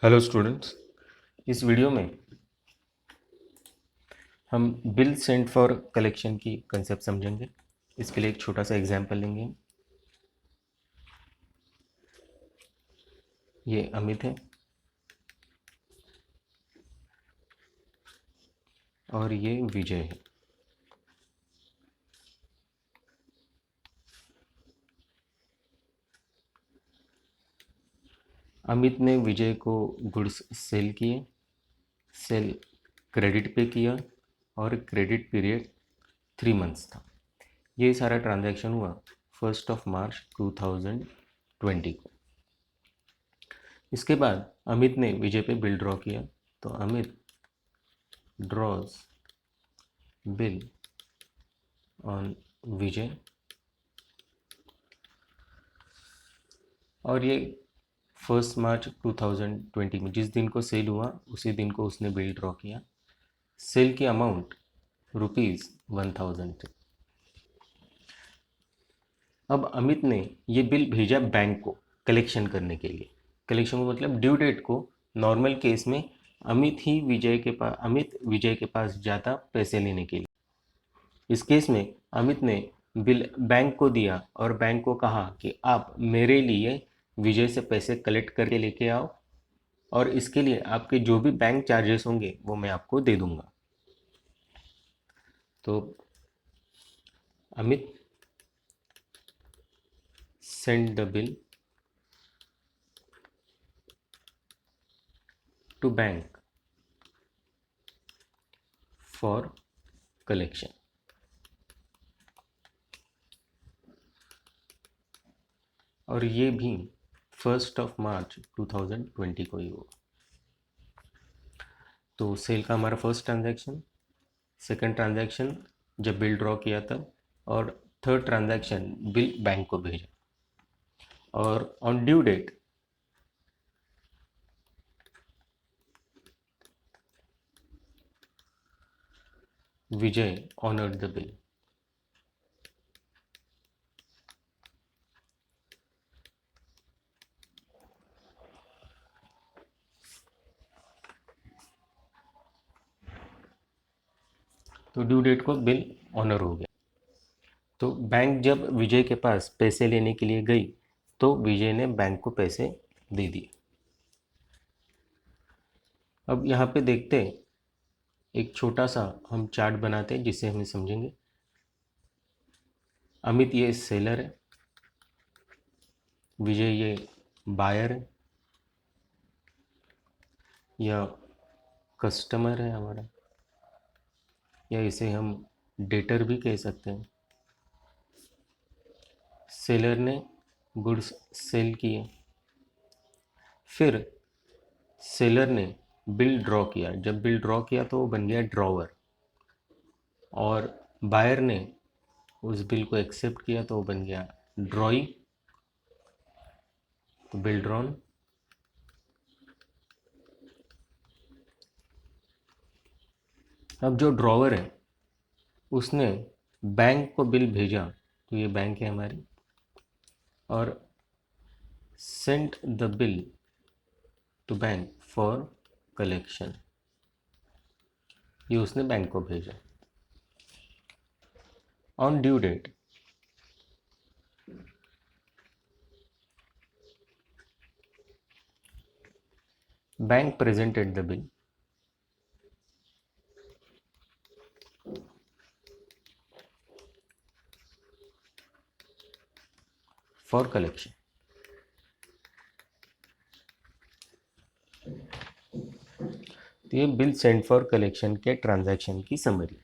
Hello students. इस video में हम बिल सेंट फॉर कलेक्शन की कंसेप्ट समझेंगे। इसके लिए एक छोटा सा एग्जांपल लेंगे। ये अमित है और ये विजय है। अमित ने विजय को गुड्स सेल किए, सेल क्रेडिट पे किया और क्रेडिट पीरियड 3 मंथ्स था। ये सारा ट्रांजैक्शन हुआ 1 मार्च 2020 को। इसके बाद अमित ने विजय पे बिल ड्रॉ किया, तो अमित ड्रॉज बिल ऑन विजय और ये 1 मार्च 2020 में जिस दिन को सेल हुआ उसी दिन को उसने बिल ड्रॉ किया। सेल की अमाउंट ₹1000 थी। अब अमित ने ये बिल भेजा बैंक को कलेक्शन करने के लिए। कलेक्शन को मतलब ड्यू डेट को। नॉर्मल केस में अमित विजय के पास जाता पैसे लेने के लिए। इस केस में अमित ने बिल बैंक को दिया और बैंक को कहा कि आप मेरे लिए विजय से पैसे कलेक्ट करके लेके आओ और इसके लिए आपके जो भी बैंक चार्जेस होंगे वो मैं आपको दे दूंगा। तो Amit send the bill to bank for collection. और ये भी 1 मार्च 2020 को ही हुआ। तो सेल का हमारा फर्स्ट ट्रांजैक्शन, सेकंड ट्रांजैक्शन जब बिल ड्रॉ किया तब, और थर्ड ट्रांजैक्शन बिल बैंक को भेजा। और on due date Vijay honoured the bill. तो ड्यू डेट को बिल ऑनर हो गया। तो बैंक जब विजय के पास पैसे लेने के लिए गई तो विजय ने बैंक को पैसे दे दिए। अब यहाँ पे देखते हैं, एक छोटा सा हम चार्ट बनाते हैं जिससे हमें समझेंगे। अमित ये सेलर है, विजय ये बायर है या कस्टमर है हमारा, या इसे हम डेटर भी कह सकते हैं। सेलर ने गुड्स सेल किए, फिर सेलर ने बिल ड्रॉ किया। जब बिल ड्रॉ किया तो वो बन गया ड्रॉवर, और बायर ने उस बिल को एक्सेप्ट किया तो वो बन गया ड्रॉई, तो बिल ड्रॉन। अब जो ड्रॉवर है उसने बैंक को बिल भेजा, तो ये बैंक है हमारी, और sent the bill to bank for collection, ये उसने बैंक को भेजा। On due date bank presented the bill for collection. तो ये बिल सेंड फॉर कलेक्शन के ट्रांजैक्शन की समरी।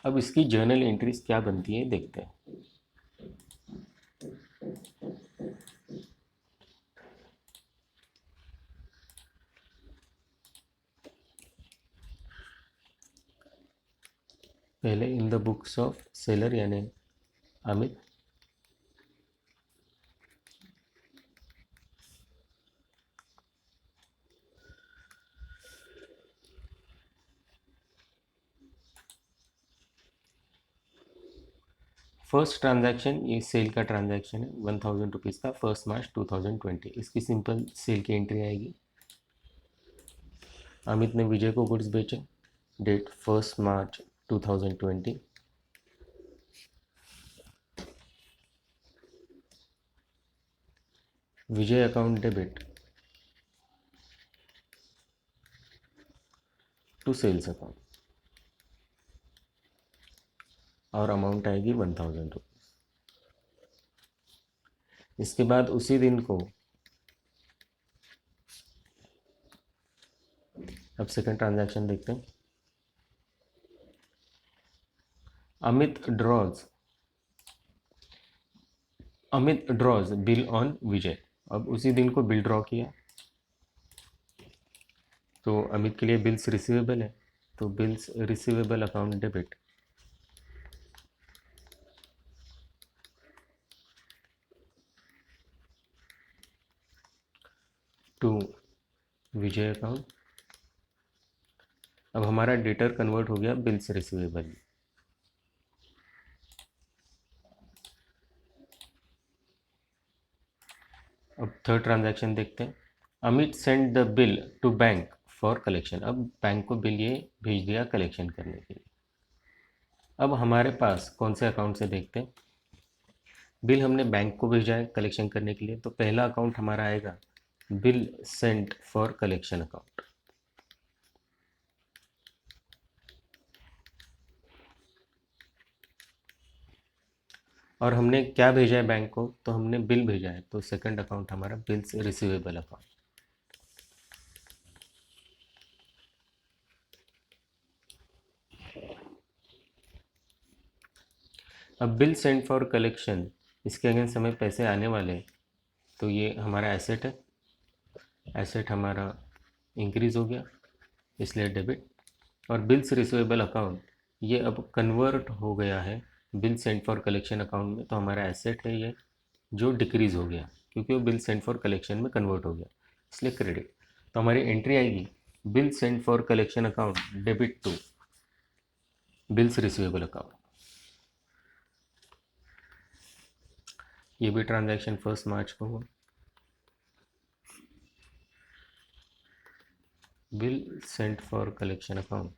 अब इसकी जर्नल एंट्रीज क्या बनती है देखते हैं। पहले इन द बुक्स ऑफ सेलर यानी अमित, फर्स्ट ट्रांजैक्शन ये सेल का ट्रांजैक्शन है, ₹1000 का, 1 मार्च 2020। इसकी सिंपल सेल की एंट्री आएगी। अमित ने विजय को गुड्स बेचे, date 1 March 2020। Vijay account debit to sales account और अमाउंट आएगी 1000 रुपीज। इसके बाद उसी दिन को अब सेकंड ट्रांजैक्शन देखते हैं। अमित ड्रॉज बिल ऑन विजय। अब उसी दिन को बिल ड्रॉ किया, तो अमित के लिए बिल्स रिसीवेबल है, तो bills receivable account debit to Vijay account. अब हमारा डेटर कन्वर्ट हो गया बिल्स रिसीवेबल। अब थर्ड ट्रांजैक्शन देखते हैं। Amit send the bill to bank for collection. अब बैंक को बिल ये भेज दिया कलेक्शन करने के लिए। अब हमारे पास कौन से अकाउंट से देखते हैं। बिल हमने बैंक को भेजा है कलेक्शन करने के लिए, तो पहला अकाउंट हमारा आएगा bill sent for collection account. और हमने क्या भेजा है बैंक को, तो हमने बिल भेजा है, तो सेकंड अकाउंट हमारा बिल्स रिसीवेबल अकाउंट। अब बिल सेंड फॉर कलेक्शन, इसके अगेंस्ट हमें पैसे आने वाले हैं, तो ये हमारा एसेट है। एसेट हमारा इंक्रीज हो गया, इसलिए डेबिट। और बिल्स रिसीवेबल अकाउंट ये अब कन्वर्ट हो गया है bill send for collection account में, तो हमारा एसेट है ये, जो डिक्रीज हो गया क्योंकि वो बिल सेंड फॉर कलेक्शन में कन्वर्ट हो गया, इसलिए क्रेडिट। तो हमारी एंट्री आएगी bill send for collection account debit to bills receivable account. ये भी ट्रांजैक्शन 1 मार्च को हुआ। Bill sent for collection account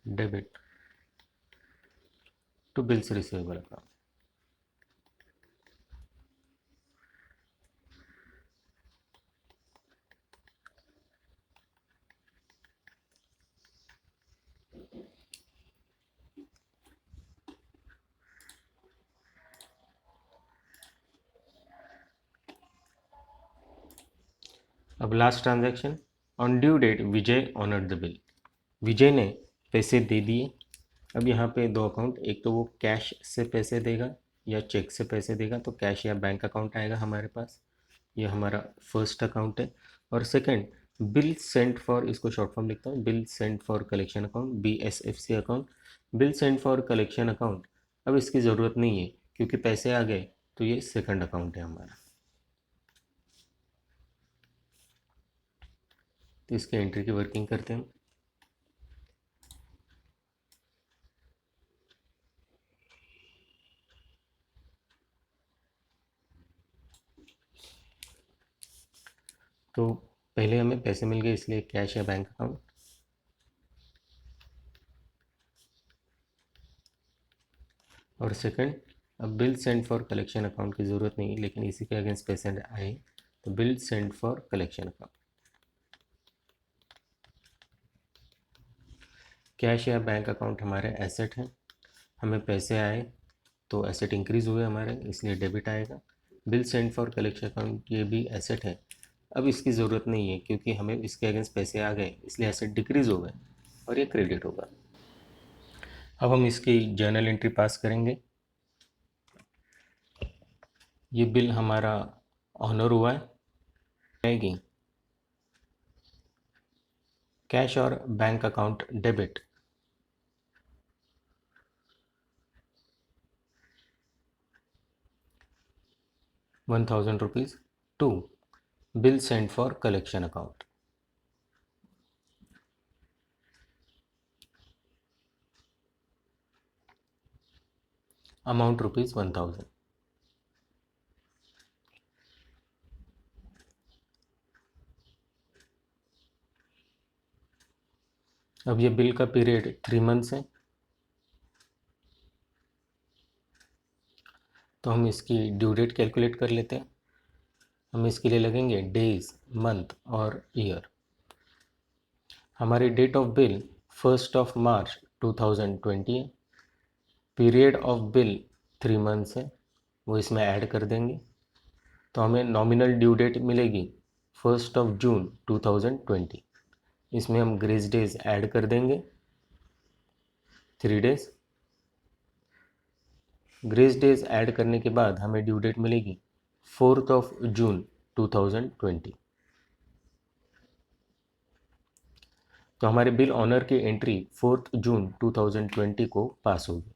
debit to bills receivable account. अब last transaction, on due date Vijay honoured the bill. Vijay ने पैसे दे दिए। अब यहाँ पे दो अकाउंट, एक तो वो कैश से पैसे देगा या चेक से पैसे देगा, तो कैश या बैंक अकाउंट आएगा हमारे पास, ये हमारा फर्स्ट अकाउंट है। और सेकंड बिल सेंट फॉर, इसको शॉर्ट फॉर्म लिखता हूँ, bill sent for collection account, BSFC account, bill sent for collection account. अब इसकी ज़रूरत नहीं है क्योंकि पैसे आ गए, तो ये सेकंड अकाउंट है हमारा, तो इसके एंट्री की वर्किंग करते हैं। तो पहले हमें पैसे मिल गए, इसलिए कैश या बैंक अकाउंट। और सेकंड, अब bill send for collection account की ज़रूरत नहीं, लेकिन इसी के अगेंस्ट पैसे आए, तो bill send for collection account. Cash या बैंक अकाउंट हमारे एसेट हैं, हमें पैसे आए तो एसेट इंक्रीज हुए हमारे, इसलिए डेबिट आएगा। Bill send for collection account ये भी एसेट है, अब इसकी ज़रूरत नहीं है क्योंकि हमें इसके अगेंस्ट पैसे आ गए, इसलिए एसेट डिक्रीज हो गए और ये क्रेडिट होगा। अब हम इसकी जर्नल एंट्री पास करेंगे। ये बिल हमारा ऑनर हुआ है, आएगी कैश और bank account debit ₹1000 to bill send for collection account. Amount ₹1000। अब ये बिल का पीरियड 3 मंथ्स है, तो हम इसकी ड्यू डेट कैलकुलेट कर लेते हैं। हम इसके लिए लगेंगे डेज, मंथ और ईयर। हमारी डेट ऑफ बिल 1 मार्च 2020 है। पीरियड ऑफ बिल 3 मंथ्स है, वो इसमें ऐड कर देंगे, तो हमें नॉमिनल ड्यू डेट मिलेगी 1 जून 2020। इसमें हम ग्रेस डेज ऐड कर देंगे 3 डेज। ग्रेस डेज ऐड करने के बाद हमें ड्यू डेट मिलेगी 4 जून 2020। तो हमारे बिल ऑनर की एंट्री 4 जून 2020 को पास होगी।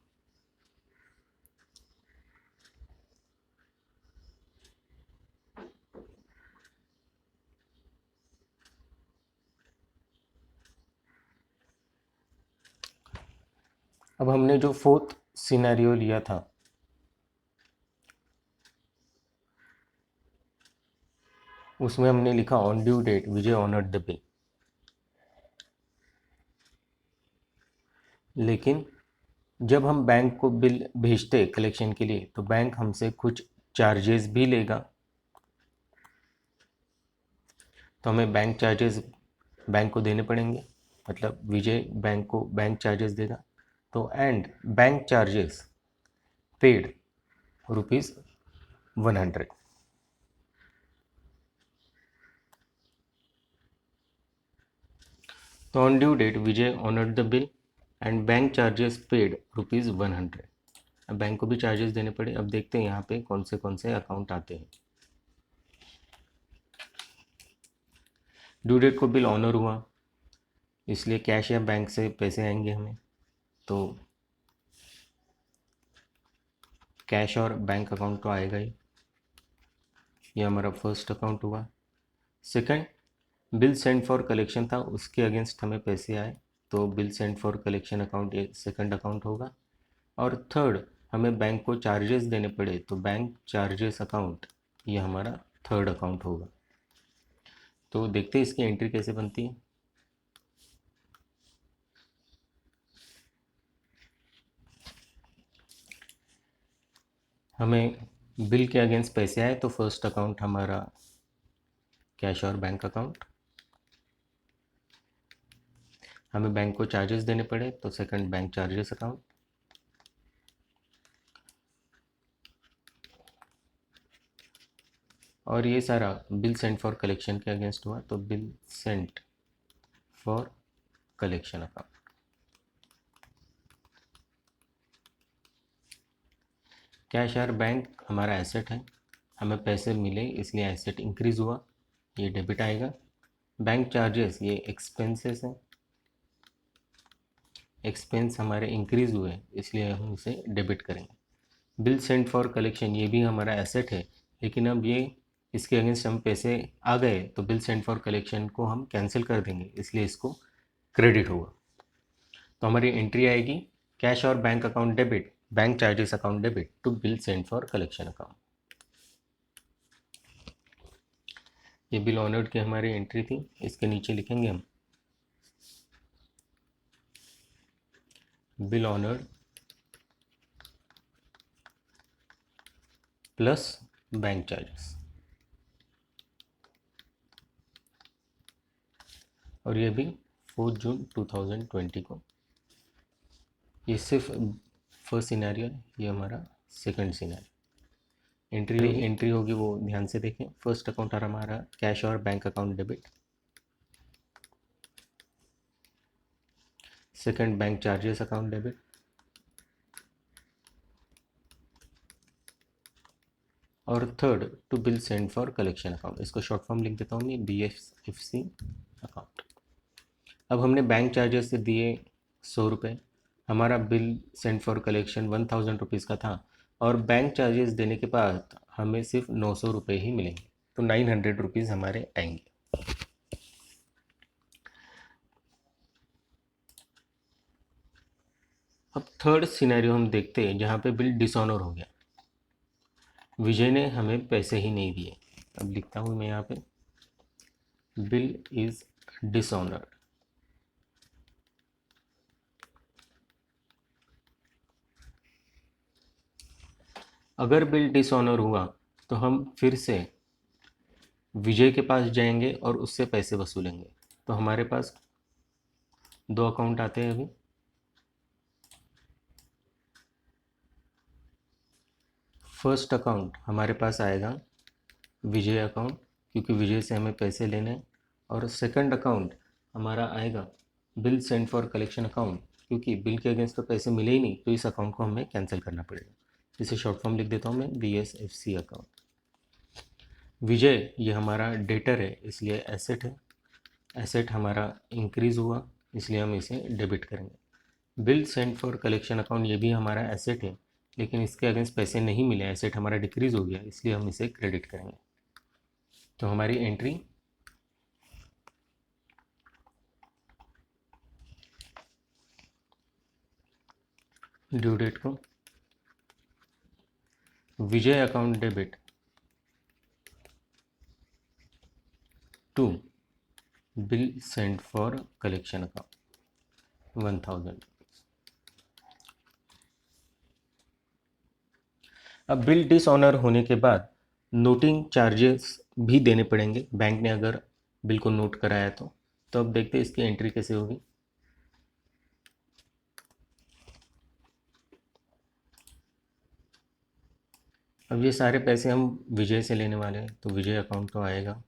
अब हमने जो 4th सिनेरियो लिया था, उसमें हमने लिखा on due date Vijay honoured the bill. लेकिन जब हम बैंक को बिल भेजते कलेक्शन के लिए, तो बैंक हमसे कुछ चार्जेस भी लेगा, तो हमें बैंक चार्जेस बैंक को देने पड़ेंगे। मतलब विजय बैंक को बैंक चार्जेस देगा। तो एंड बैंक चार्जेस पेड ₹100। तो on due date Vijay honoured the bill and bank charges paid ₹100। अब बैंक को भी चार्जेस देने पड़े। अब देखते हैं यहाँ पे कौन से अकाउंट आते हैं। ड्यू डेट को बिल ऑनर हुआ, इसलिए कैश या बैंक से पैसे आएंगे हमें। तो कैश और बैंक अकाउंट तो आएगा ही। ये हमारा फर्स्ट अकाउंट हुआ। Second, bill send for collection था, उसके अगेंस्ट हमें पैसे आए, तो bill send for collection account ये सेकंड अकाउंट होगा। और थर्ड, हमें बैंक को चार्जेस देने पड़े, तो बैंक चार्जेस अकाउंट ये हमारा थर्ड अकाउंट होगा। तो देखते हैं इसकी एंट्री कैसे बनती है। हमें बिल के अगेंस्ट पैसे आए, तो फर्स्ट अकाउंट हमारा कैश और बैंक अकाउंट। हमें बैंक को चार्जेस देने पड़े, तो सेकंड बैंक चार्जेस अकाउंट। और ये सारा बिल सेंट फॉर कलेक्शन के अगेंस्ट हुआ, तो bill sent for collection account. Cash और बैंक हमारा एसेट है, हमें पैसे मिले इसलिए एसेट इंक्रीज़ हुआ, ये डेबिट आएगा। बैंक चार्जेस ये एक्सपेंसेस हैं, एक्सपेंस हमारे इंक्रीज़ हुए इसलिए हम इसे डेबिट करेंगे। बिल सेंट फॉर कलेक्शन ये भी हमारा एसेट है, लेकिन अब ये इसके अगेंस्ट हम पैसे आ गए, तो बिल सेंट फॉर कलेक्शन को हम कैंसिल कर देंगे, इसलिए इसको क्रेडिट होगा। तो हमारी एंट्री आएगी कैश और bank account debit, bank charges account debit to bill sent for collection account. ये बिल ऑनर्ड की हमारी एंट्री थी। इसके नीचे लिखेंगे हम bill honoured plus bank charges, और ये भी 4 जून 2020 को। ये सिर्फ फर्स्ट सिनेरियो है, ये हमारा सेकंड सिनेरियो। एंट्री होगी वो ध्यान से देखें। फर्स्ट अकाउंट आ रहा हमारा कैश और bank account debit, second bank charges account debit, और third to bill send for collection account. इसको शॉर्ट फॉर्म लिख देता हूँ मैं, BFC अकाउंट। अब हमने बैंक चार्जेस से दिए 100 रुपये, हमारा bill send for collection 1000 rupees का था, और बैंक चार्जेस देने के बाद हमें सिर्फ 900 रुपये ही मिलेंगे, तो 900 रुपीज़ हमारे आएंगे। अब थर्ड सिनेरियो हम देखते हैं जहाँ पे बिल डिसऑनर हो गया, विजय ने हमें पैसे ही नहीं दिए। अब लिखता हूँ मैं यहाँ पे बिल इज डिसऑनर। अगर बिल डिसऑनर हुआ तो हम फिर से विजय के पास जाएंगे और उससे पैसे वसूलेंगे। तो हमारे पास दो अकाउंट आते हैं अभी। फर्स्ट अकाउंट हमारे पास आएगा विजय अकाउंट, क्योंकि विजय से हमें पैसे लेने हैं। और सेकंड अकाउंट हमारा आएगा bill send for collection account, क्योंकि बिल के अगेंस्ट तो पैसे मिले ही नहीं, तो इस अकाउंट को हमें कैंसिल करना पड़ेगा। इसे शॉर्ट फॉर्म लिख देता हूँ मैं, BSFC अकाउंट। विजय ये हमारा डेटर है, इसलिए एसेट है। एसेट हमारा इंक्रीज़ हुआ, इसलिए हम इसे डेबिट करेंगे। Bill send for collection account ये भी हमारा एसेट है, लेकिन इसके अगेंस्ट पैसे नहीं मिले, एसेट हमारा डिक्रीज़ हो गया, इसलिए हम इसे क्रेडिट करेंगे। तो हमारी एंट्री ड्यू डेट को Vijay account debit to bill send for collection account 1000। अब बिल डिसऑनर होने के बाद नोटिंग चार्जेस भी देने पड़ेंगे बैंक ने अगर बिल को नोट कराया तो अब देखते हैं इसकी एंट्री कैसे होगी। अब ये सारे पैसे हम विजय से लेने वाले हैं, तो विजय अकाउंट तो आएगा।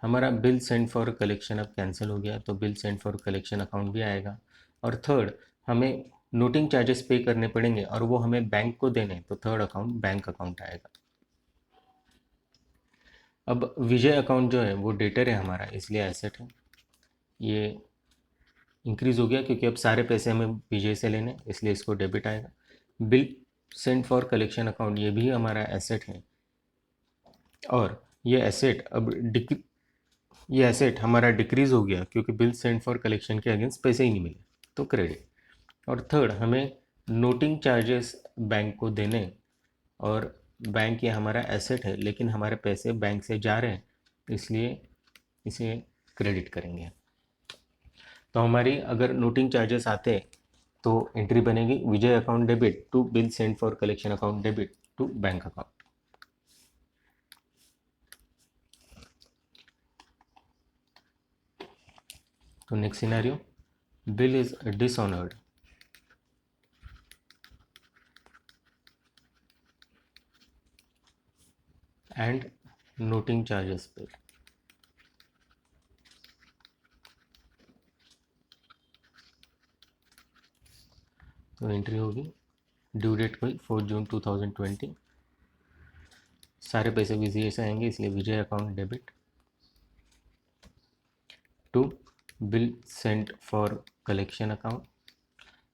हमारा बिल सेंड फॉर कलेक्शन अब कैंसिल हो गया, तो bill send for collection account भी आएगा। और थर्ड हमें नोटिंग चार्जेस पे करने पड़ेंगे और वो हमें बैंक को देने, तो थर्ड अकाउंट बैंक अकाउंट आएगा। अब विजय अकाउंट जो है वो डेटर है हमारा, इसलिए एसेट है। ये इंक्रीज़ हो गया क्योंकि अब सारे पैसे हमें विजय से लेने, इसलिए इसको डेबिट आएगा। Bill send for collection account ये भी हमारा एसेट है, और ये एसेट अब ये एसेट हमारा डिक्रीज़ हो गया क्योंकि बिल सेंड फॉर कलेक्शन के अगेंस्ट पैसे ही नहीं मिले, तो क्रेडिट। और थर्ड हमें नोटिंग चार्जेस बैंक को देने, और बैंक ये हमारा एसेट है लेकिन हमारे पैसे बैंक से जा रहे हैं, इसलिए इसे क्रेडिट करेंगे। तो हमारी अगर नोटिंग चार्जेस आते तो एंट्री बनेगी Vijay account debit to bill send for collection account debit to bank account. तो next scenario, bill is dishonoured and noting charges paid. तो एंट्री होगी ड्यू डेट कोई 4 जून 2020, सारे पैसे विजय से आएंगे, इसलिए Vijay account debit to bill sent for collection account.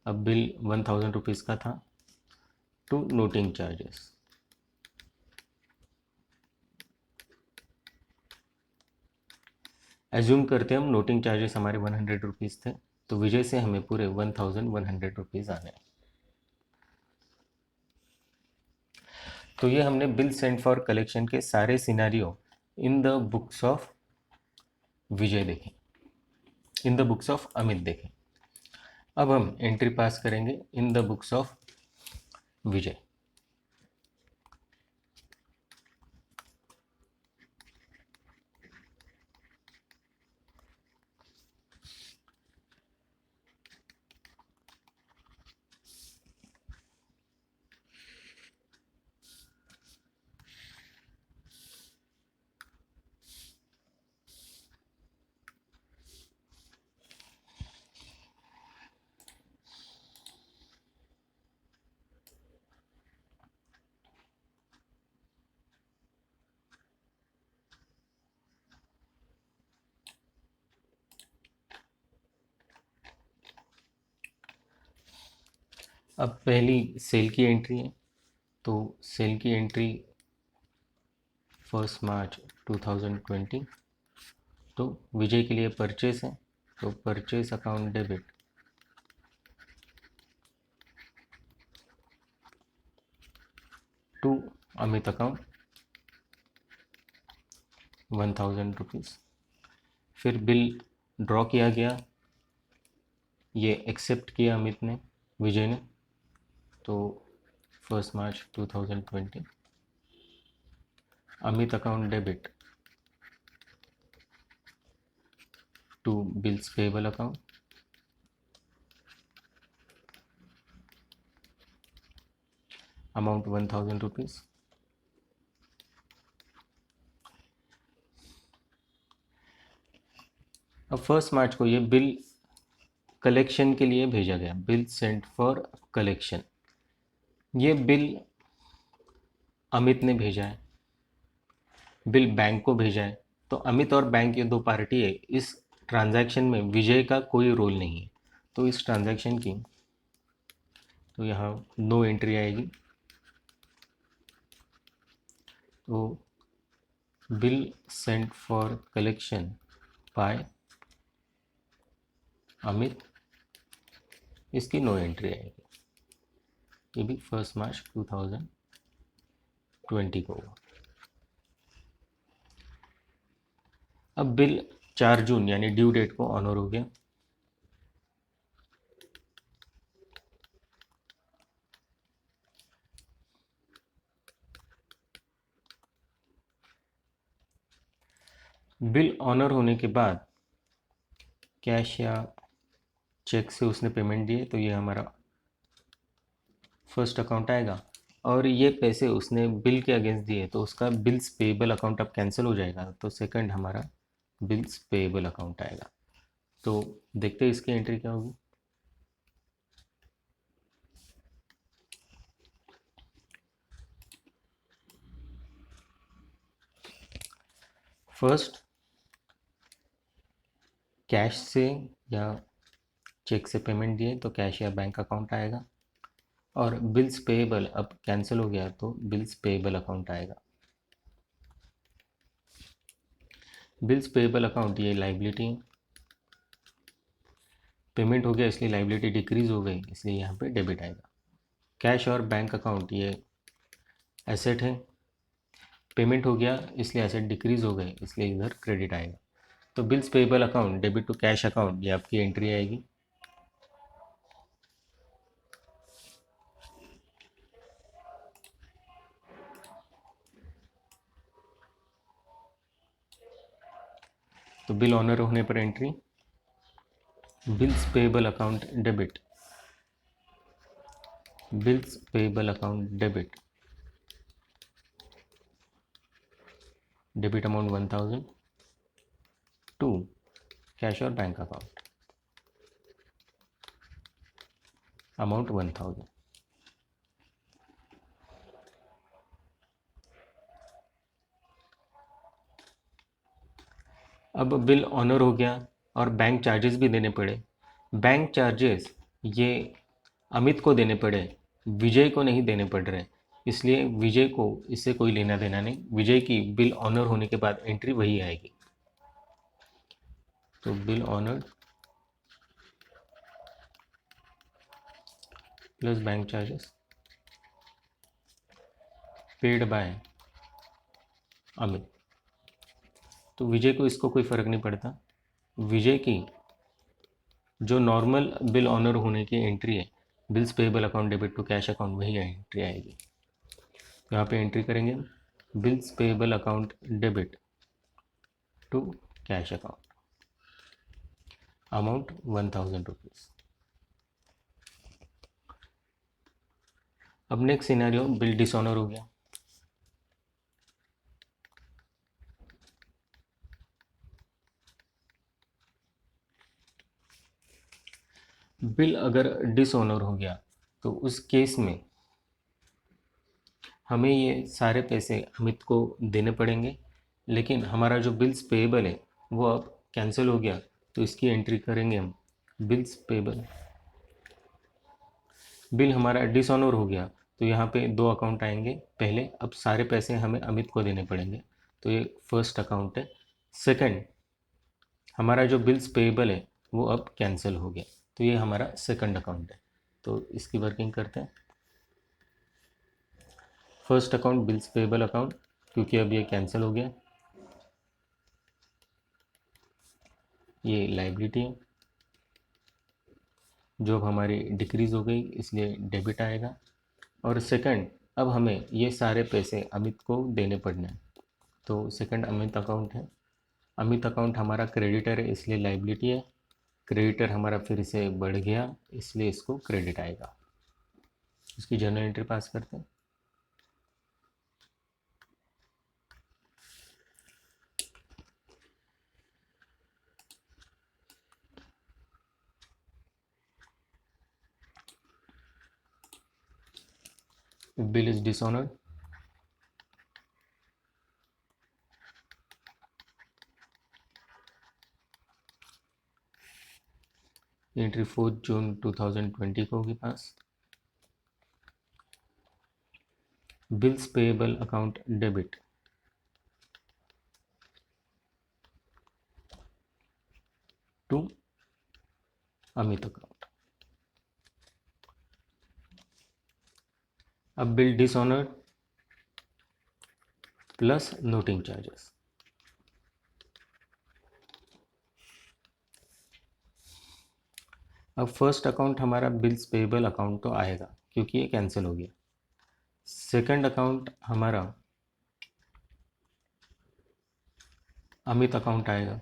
अब बिल 1000 रुपीज़ का था, टू नोटिंग चार्जेस। एज्यूम करते हैं हम नोटिंग चार्जेस हमारे 100 रुपीज़ थे, तो विजय से हमें पूरे 1100 रुपीज़ आने। तो ये हमने बिल सेंड फॉर कलेक्शन के सारे scenario in the books of Vijay देखे, in the books of Amit देखे। अब हम एंट्री पास करेंगे in the books of Vijay. अब पहली सेल की एंट्री है, तो सेल की एंट्री 1 मार्च 2020। तो विजय के लिए परचेस है, तो purchase account debit to Amit account 1000 rupees. फिर बिल ड्रॉ किया गया, ये एक्सेप्ट किया अमित ने, विजय ने। तो 1 March 2020 Amit account debit to bills payable account, amount 1000 rupees. अब 1 मार्च को ये बिल कलेक्शन के लिए भेजा गया, बिल सेंट फॉर कलेक्शन। ये बिल अमित ने भेजा है, बिल बैंक को भेजा है। तो अमित और बैंक ये दो पार्टी है, इस ट्रांजैक्शन में विजय का कोई रोल नहीं है। तो इस ट्रांजैक्शन की तो यहाँ नो एंट्री आएगी। तो bill sent for collection bye Amit, इसकी नो एंट्री आएगी। ये भी 1 मार्च 2020 को हुआ। अब बिल 4 जून यानी ड्यू डेट को ऑनर हो गया। बिल ऑनर होने के बाद कैश या चेक से उसने पेमेंट दिए, तो ये हमारा फर्स्ट अकाउंट आएगा। और ये पैसे उसने बिल के अगेंस्ट दिए, तो उसका बिल्स पेएबल अकाउंट अब कैंसिल हो जाएगा। तो सेकंड हमारा बिल्स पेएबल अकाउंट आएगा। तो देखते हैं इसकी एंट्री क्या होगी। फर्स्ट कैश से या चेक से पेमेंट दिए तो कैश या बैंक अकाउंट आएगा, और बिल्स पेएबल अब कैंसिल हो गया तो बिल्स पेएबल अकाउंट आएगा। बिल्स पेएबल अकाउंट ये लाइबिलिटी है, पेमेंट हो गया इसलिए लाइबिलिटी डिक्रीज हो गई, इसलिए यहाँ पे डेबिट आएगा। कैश और बैंक अकाउंट ये एसेट है, पेमेंट हो गया इसलिए एसेट डिक्रीज हो गए, इसलिए इधर क्रेडिट आएगा। तो bills payable account debit to cash account, ये आपकी एंट्री आएगी। तो बिल ऑनर होने पर entry bills payable account debit, bills payable account debit, debit amount 1000 to cash और बैंक अकाउंट, अमाउंट 1000। अब बिल ऑनर हो गया और बैंक चार्जेस भी देने पड़े। बैंक चार्जेस ये अमित को देने पड़े, विजय को नहीं देने पड़ रहे, इसलिए विजय को इससे कोई लेना देना नहीं। विजय की बिल ऑनर होने के बाद एंट्री वही आएगी। तो bill honour plus bank charges paid by Amit. तो विजय को इसको कोई फ़र्क नहीं पड़ता, विजय की जो नॉर्मल बिल ऑनर होने की एंट्री है, bills payable account debit to cash account, वही एंट्री आएगी। यहाँ पे एंट्री करेंगे bills payable account debit to cash account, amount 1000 rupees. अब नेक्स्ट सिनेरियो, बिल डिसऑनर हो गया। बिल अगर डिसऑनर हो गया तो उस केस में हमें ये सारे पैसे अमित को देने पड़ेंगे, लेकिन हमारा जो बिल्स पेएबल है वो अब कैंसिल हो गया, तो इसकी एंट्री करेंगे हम बिल्स पेएबल। बिल हमारा डिसऑनर हो गया तो यहाँ पे दो अकाउंट आएंगे। पहले अब सारे पैसे हमें अमित को देने पड़ेंगे, तो ये फर्स्ट अकाउंट है। सेकंड हमारा जो बिल्स पेएबल है वो अब कैंसिल हो गया, तो ये हमारा सेकंड अकाउंट है। तो इसकी वर्किंग करते हैं। First account bills payable account, क्योंकि अब ये कैंसिल हो गया, ये लाइबिलिटी है जो अब हमारी डिक्रीज़ हो गई इसलिए डेबिट आएगा। और सेकंड, अब हमें ये सारे पैसे अमित को देने पड़ने हैं, तो सेकंड अमित अकाउंट है। अमित अकाउंट हमारा क्रेडिटर है इसलिए लाइबिलिटी है, क्रेडिटर हमारा फिर से बढ़ गया इसलिए इसको क्रेडिट आएगा। इसकी जर्नल एंट्री पास करते हैं। बिल इज डिसऑनर्ड, एंट्री 4 जून 2020 को होगी pass. Bills payable account debit, to Amit account. अब bill dishonoured plus noting charges, अब फर्स्ट अकाउंट हमारा बिल्स पेएबल अकाउंट तो आएगा क्योंकि ये कैंसिल हो गया। सेकंड अकाउंट हमारा अमित अकाउंट आएगा,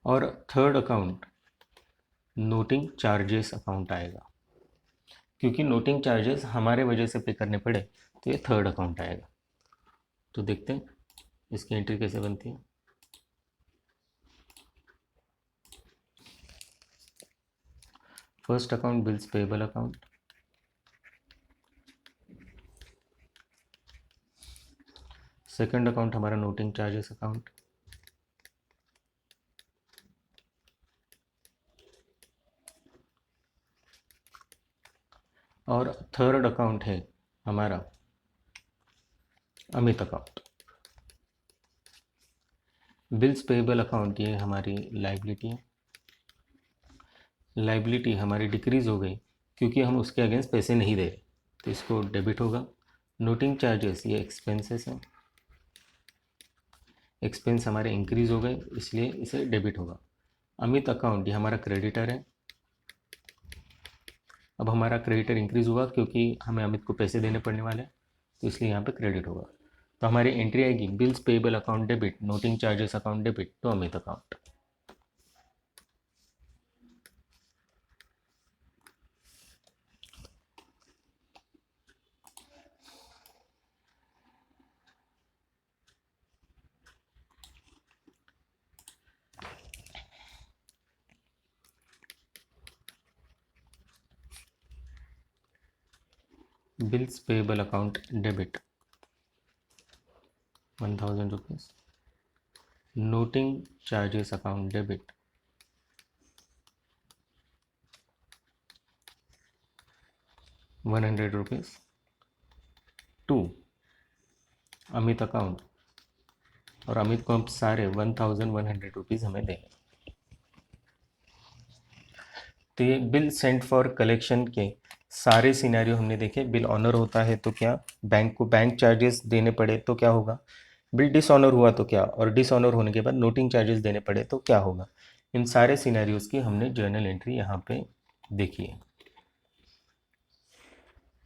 और third account noting charges account आएगा, क्योंकि नोटिंग चार्जेस हमारे वजह से पे करने पड़े तो ये थर्ड अकाउंट आएगा। तो देखते हैं इसकी एंट्री कैसे बनती है। First account bills payable account, second account हमारा नोटिंग चार्जेस अकाउंट, और थर्ड अकाउंट है हमारा Amit account. Bills payable account ये हमारी लाइबिलिटी है, लाइबिलिटी हमारी डिक्रीज़ हो गई क्योंकि हम उसके अगेंस्ट पैसे नहीं दे रहे तो इसको डेबिट होगा। नोटिंग चार्जेस ये एक्सपेंसेस हैं, एक्सपेंस हमारे इंक्रीज़ हो गए इसलिए इसे डेबिट होगा। अमित अकाउंट ये हमारा क्रेडिटर है, अब हमारा क्रेडिटर इंक्रीज़ हुआ क्योंकि हमें अमित को पैसे देने पड़ने वाले हैं तो इसलिए यहाँ पे क्रेडिट होगा। तो हमारी एंट्री आएगी bills payable account debit, noting charges account debit to Amit account. Bills payable account debit 1000 rupees, noting charges account debit 100 rupees to Amit account, और अमित को हम सारे 1100 रुपीज़ हमें देंगे। तो ये बिल सेंट फॉर कलेक्शन के सारे सिनेरियो हमने देखे। बिल ऑनर होता है तो क्या, बैंक को बैंक चार्जेस देने पड़े तो क्या होगा, बिल डिसऑनर हुआ तो क्या, और डिसऑनर होने के बाद नोटिंग चार्जेस देने पड़े तो क्या होगा। इन सारे सिनेरियोज़ की हमने जर्नल एंट्री यहाँ पे देखी है।